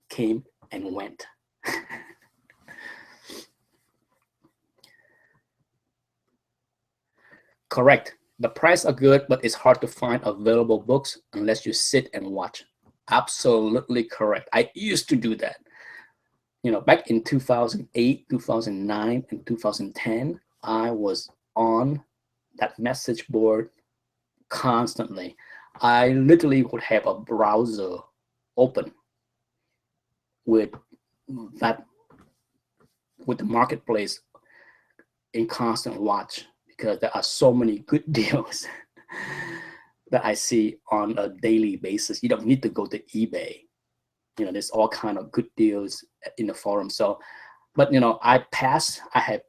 came and went. Correct. The price are good, but it's hard to find available books unless you sit and watch. Absolutely correct. I used to do that. Back in 2008, 2009, and 2010, I was on that message board constantly. I literally would have a browser open with the marketplace in constant watch, because there are so many good deals that I see on a daily basis. You don't need to go to eBay. There's all kind of good deals in the forum. So, but I have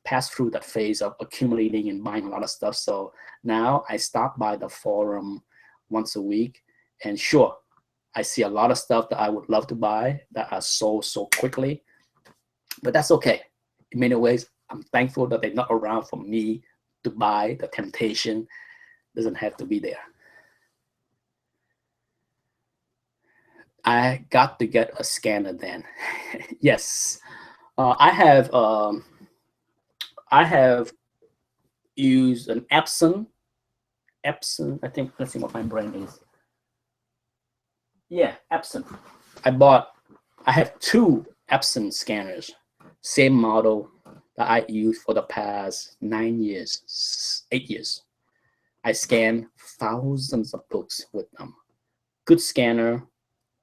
passed through that phase of accumulating and buying a lot of stuff. So now I stop by the forum once a week, and sure, I see a lot of stuff that I would love to buy that are sold so quickly, but that's okay. In many ways, I'm thankful that they're not around for me to buy. The temptation doesn't have to be there. I got to get a scanner then. Yes, I have used an Epson. I think, let's see what my brand is. Yeah, Epson. I have 2 Epson scanners, same model that I used for the past 8 years. I scan thousands of books with them. Good scanner,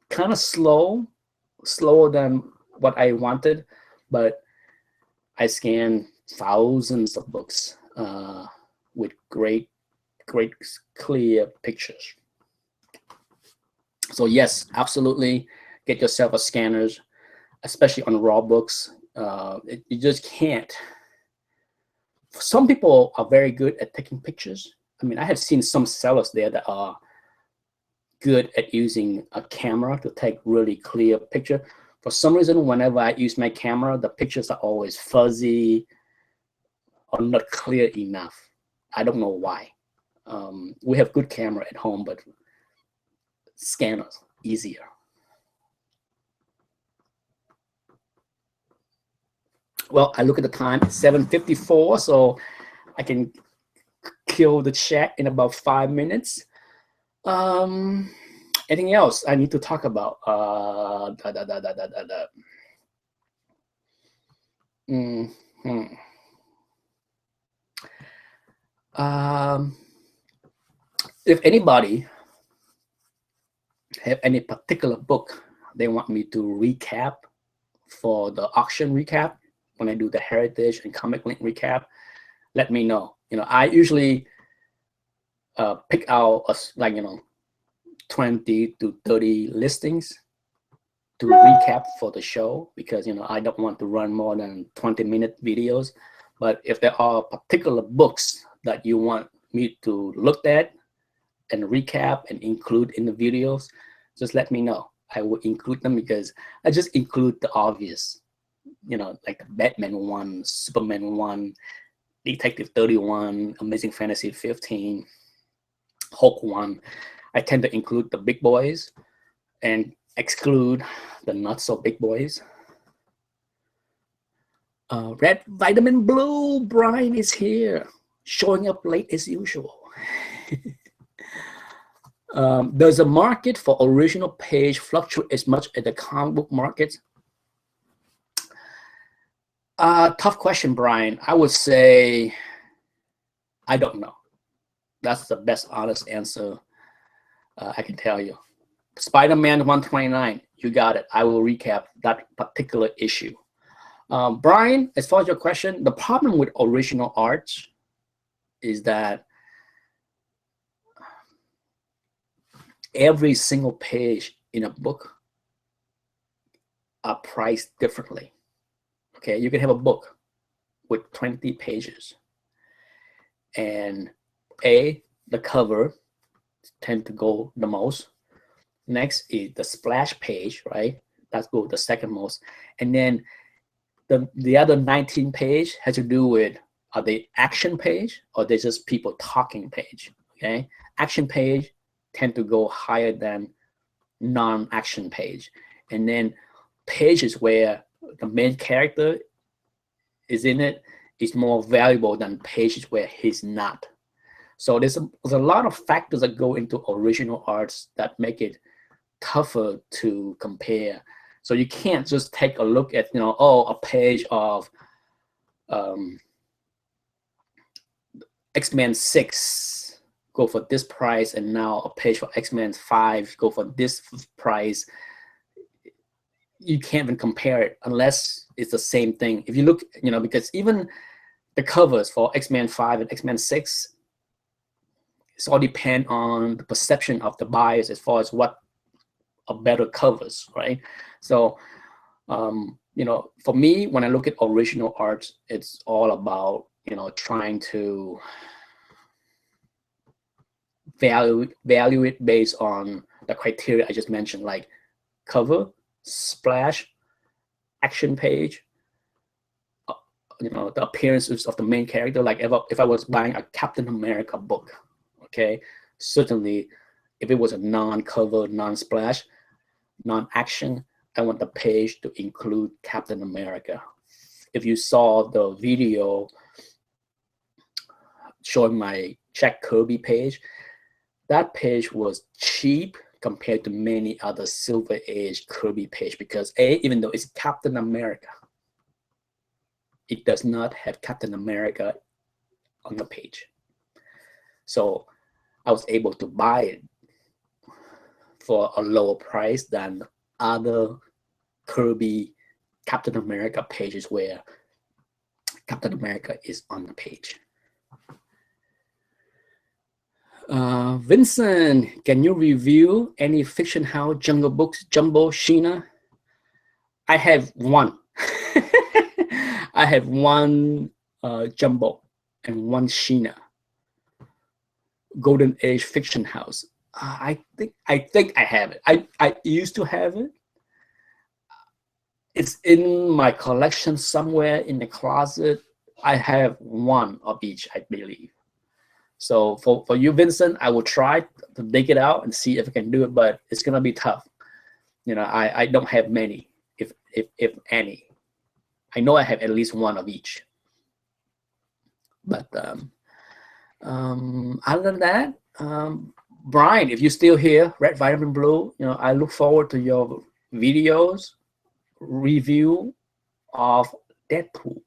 kind of slower than what I wanted, but I scan thousands of books with great clear pictures. So yes, absolutely, get yourself a scanner, especially on raw books. You just can't. Some people are very good at taking pictures. I mean, I have seen some sellers there that are good at using a camera to take really clear picture. For some reason, whenever I use my camera, the pictures are always fuzzy or not clear enough. I don't know why. We have good camera at home, but scanners easier. Well, I look at the time, it's 7:54, so I can kill the chat in about 5 minutes. Anything else I need to talk about? If anybody have any particular book they want me to recap for the auction recap, when I do the Heritage and Comic Link recap, let me know. I usually pick out 20 to 30 listings, to recap for the show, because I don't want to run more than 20-minute videos. But if there are particular books that you want me to look at and recap and include in the videos, just let me know. I will include them, because I just include the obvious, like Batman 1, Superman 1, Detective 31, Amazing Fantasy 15, Hulk 1. I tend to include the big boys and exclude the not so big boys. Red Vitamin Blue, Brian is here, showing up late as usual. Does the market for original page fluctuate as much as the comic book market? Tough question, Brian. I would say I don't know. That's the best honest answer I can tell you. Spider-Man 129, you got it. I will recap that particular issue. Brian, as far as your question, the problem with original art is that every single page in a book are priced differently. Okay, you can have a book with 20 pages, and the cover tend to go the most. Next is the splash page, right? That's go the second most, and then the other 19 page has to do with, are they action page or they just people talking page? Okay, action page tend to go higher than non-action page, and then pages where the main character is in it is more valuable than pages where he's not. So there's a lot of factors that go into original arts that make it tougher to compare. So you can't just take a look at, a page of X-Men 6 go for this price, and now a page for X-Men 5 go for this price. You can't even compare it unless it's the same thing. If you look, because even the covers for X-Men 5 and X-Men 6, it's all depend on the perception of the buyers as far as what are better covers, right? So, for me, when I look at original art, it's all about, trying to value it based on the criteria I just mentioned, like cover, splash, action page, the appearances of the main character. Like if I was buying a Captain America book, okay, certainly if it was a non-cover, non-splash, non-action, I want the page to include Captain America. If you saw the video showing my Jack Kirby page, that page was cheap compared to many other Silver Age Kirby page, because even though it's Captain America, it does not have Captain America on the page. So I was able to buy it for a lower price than other Kirby Captain America pages where Captain America is on the page. Vincent, can you review any Fiction House Jungle Books Jumbo Sheena? I have one. I have one Jumbo and one Sheena. Golden Age Fiction House. I think I have it. I used to have it. It's in my collection somewhere in the closet. I have one of each, I believe. So for you, Vincent, I will try to dig it out and see if I can do it, but it's gonna be tough. I don't have many, if any. I know I have at least one of each. But other than that, Brian, if you're still here, Red Vitamin Blue, I look forward to your videos review of Deadpool.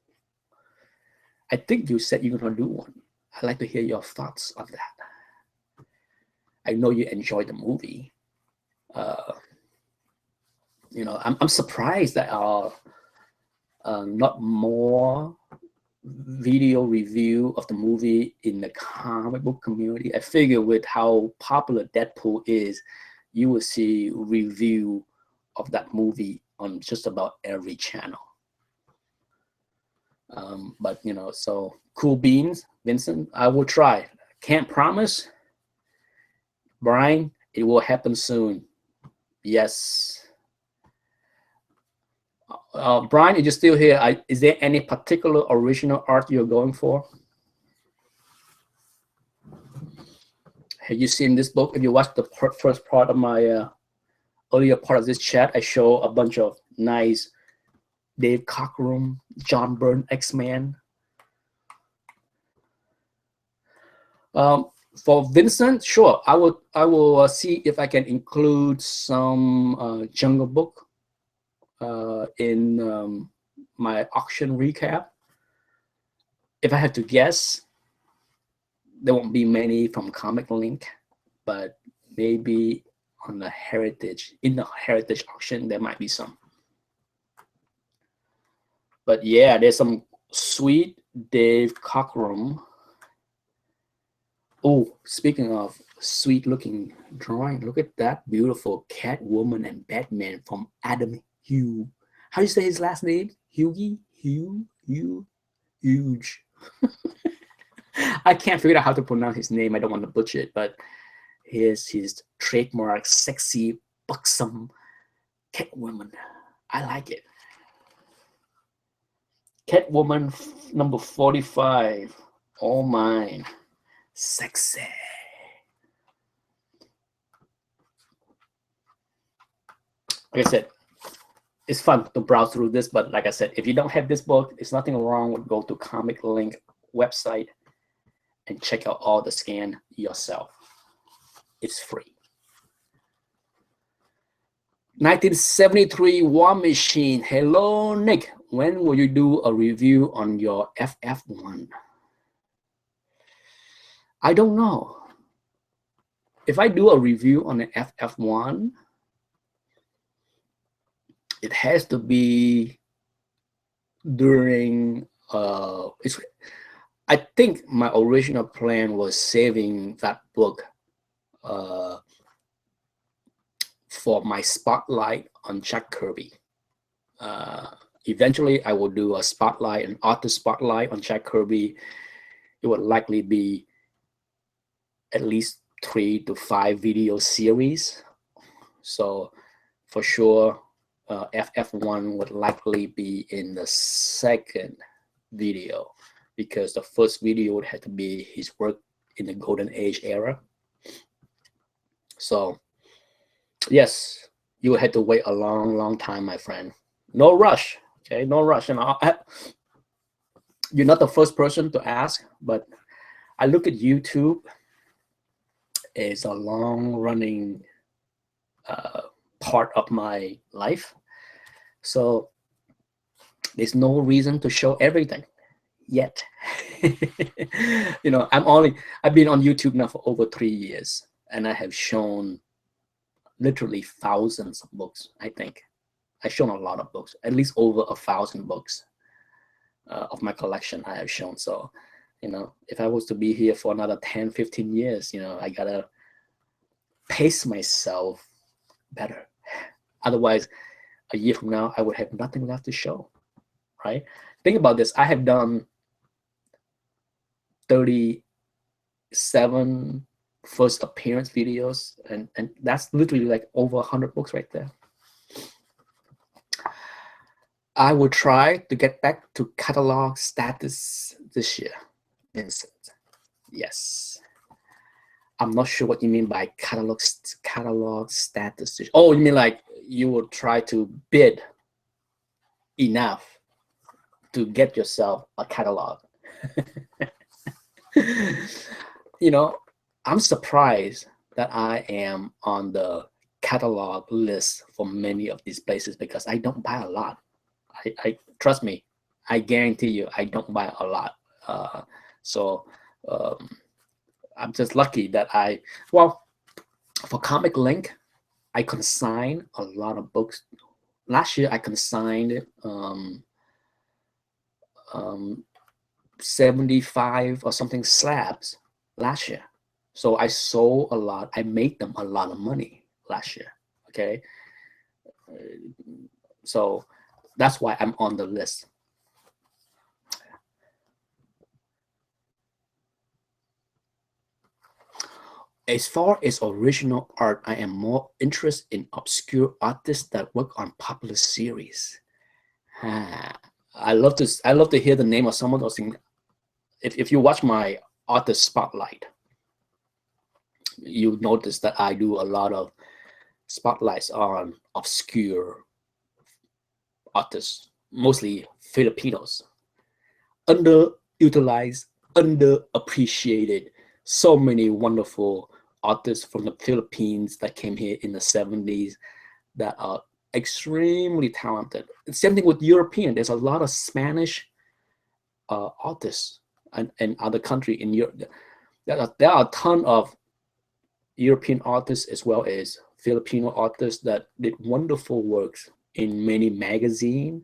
I think you said you're gonna do one. I'd like to hear your thoughts on that. I know you enjoyed the movie. I'm surprised that not more video review of the movie in the comic book community. I figure with how popular Deadpool is, you will see review of that movie on just about every channel. But you know, so cool beans, Vincent. I will try. Can't promise, Brian. It will happen soon. Yes. Brian, are you still here? Is there any particular original art you're going for? Have you seen this book? If you watched the first part of my earlier part of this chat, I show a bunch of nice Dave Cockrum, John Byrne, X-Men. For Vincent, sure, I will see if I can include some Jungle Book in my auction recap. If I had to guess, there won't be many from Comic Link, but maybe on the Heritage, in the Heritage auction, there might be some. But yeah, there's some sweet Dave Cockrum. Oh, speaking of sweet looking drawing, look at that beautiful Catwoman and Batman from Adam Hugh. How do you say his last name? Hughie? Huge. I can't figure out how to pronounce his name. I don't want to butcher it, but here's his trademark sexy, buxom Catwoman. I like it. Catwoman number 45. All mine. Sexy. Like I said, it's fun to browse through this, but like I said, if you don't have this book, there's nothing wrong with go to Comic Link website and check out all the scan yourself. It's free. 1973 War Machine. Hello, Nick. When will you do a review on your FF1? I don't know. If I do a review on an FF1, it has to be during I think my original plan was saving that book for my spotlight on Jack Kirby. Eventually, I will do a spotlight, an author spotlight on Jack Kirby. It would likely be at least 3 to 5 video series. So for sure, FF1 would likely be in the second video, because the first video would have to be his work in the Golden Age era. So yes, you will have to wait a long time, my friend. No rush, okay? No rush. And you're not the first person to ask, but I look at YouTube as a long-running part of my life. So there's no reason to show everything yet. You know, I've been on YouTube now for over 3 years, and I have shown literally thousands of books. I think I've shown a lot of books, at least over 1,000 books of my collection I have shown. So, you know, if I was to be here for another 10-15 years, you know, I gotta pace myself better. Otherwise, a year from now, I would have nothing left to show, right? Think about this. I have done 37 first appearance videos, and that's literally like over 100 books right there. I will try to get back to catalog status this year, Vincent. Yes. I'm not sure what you mean by catalog status. Oh, you mean like you will try to bid enough to get yourself a catalog. You know, I'm surprised that I am on the catalog list for many of these places, because I don't buy a lot. I trust me, I guarantee you, I don't buy a lot. I'm just lucky that for Comic Link, I consigned a lot of books. Last year, I consigned 75 or something slabs last year. So I sold a lot. I made them a lot of money last year. Okay. So that's why I'm on the list. As far as original art, I am more interested in obscure artists that work on popular series. I love to hear the name of some of those things. If you watch my artist spotlight, you notice that I do a lot of spotlights on obscure artists, mostly Filipinos, underutilized, underappreciated. So many wonderful artists from the Philippines that came here in the 70s that are extremely talented. Same thing with European. There's a lot of Spanish artists and other country in Europe. There are a ton of European artists as well as Filipino artists that did wonderful works in many magazines,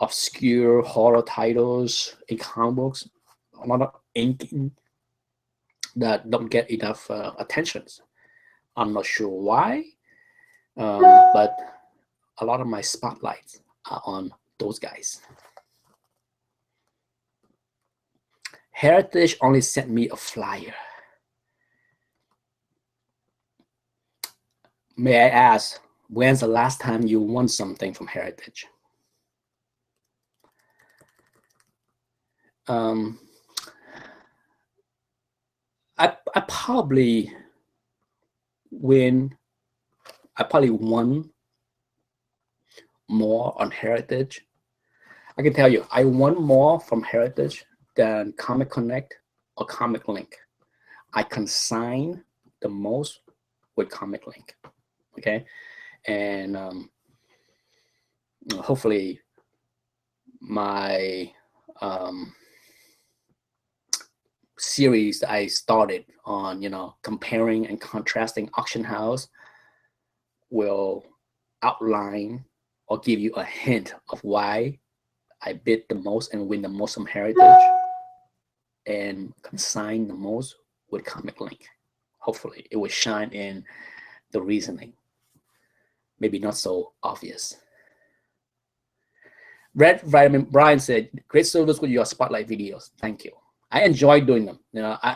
obscure horror titles, in comic books, a lot of inking that don't get enough attentions. I'm not sure why, but a lot of my spotlights are on those guys. Heritage only sent me a flyer. May I ask, when's the last time you won something from Heritage? I probably won more on Heritage. I can tell you, I won more from Heritage than Comic Connect or Comic Link. I consign the most with Comic Link. Okay, and hopefully my series that I started on, comparing and contrasting auction house will outline or give you a hint of why I bid the most and win the most from Heritage and consign the most with Comic Link. Hopefully it will shine in the reasoning. Maybe not so obvious. Red Vitamin Brian said, "Great service with your spotlight videos. Thank you. I enjoy doing them.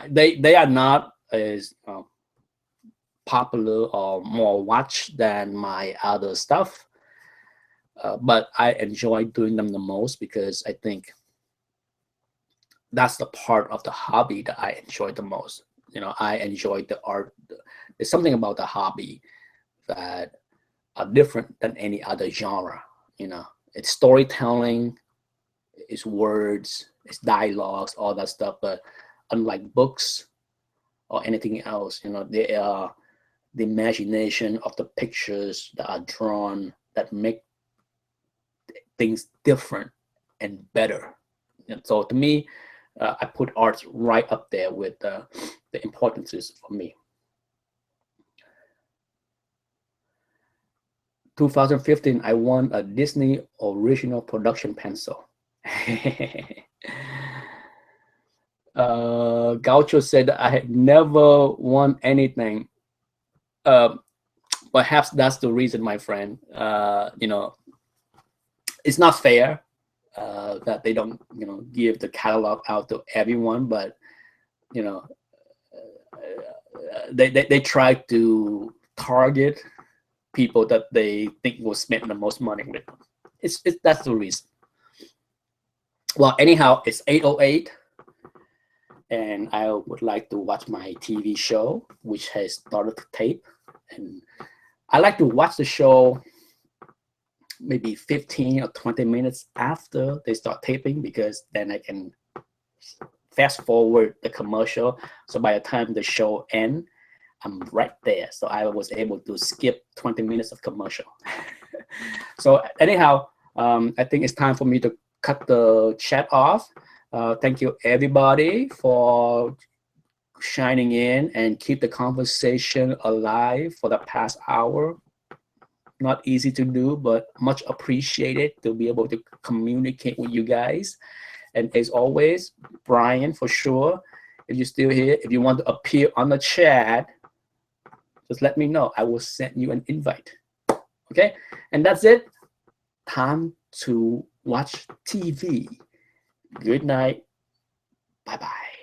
They are not as popular or more watched than my other stuff, but I enjoy doing them the most because I think that's the part of the hobby that I enjoy the most. I enjoy the art. There's something about the hobby that are different than any other genre. It's storytelling, it's words, it's dialogues, all that stuff. But unlike books or anything else, they are the imagination of the pictures that are drawn that make things different and better. And so to me, I put art right up there with the importances for me. 2015, I won a Disney original production pencil. Gaucho said I had never won anything. Perhaps that's the reason, my friend. It's not fair that they don't, give the catalog out to everyone, but they try to target people that they think will spend the most money with. That's the reason. Well, anyhow, it's 8:08, and I would like to watch my TV show, which has started to tape. And I like to watch the show maybe 15 or 20 minutes after they start taping, because then I can fast forward the commercial. So by the time the show ends, I'm right there. So I was able to skip 20 minutes of commercial. So anyhow, I think it's time for me to cut the chat off. Thank you everybody for shining in and keep the conversation alive for the past hour. Not easy to do, but much appreciated to be able to communicate with you guys. And as always, Brian, for sure, if you're still here, if you want to appear on the chat, just let me know. I will send you an invite. Okay, and that's it. Time to watch TV. Good night. Bye bye.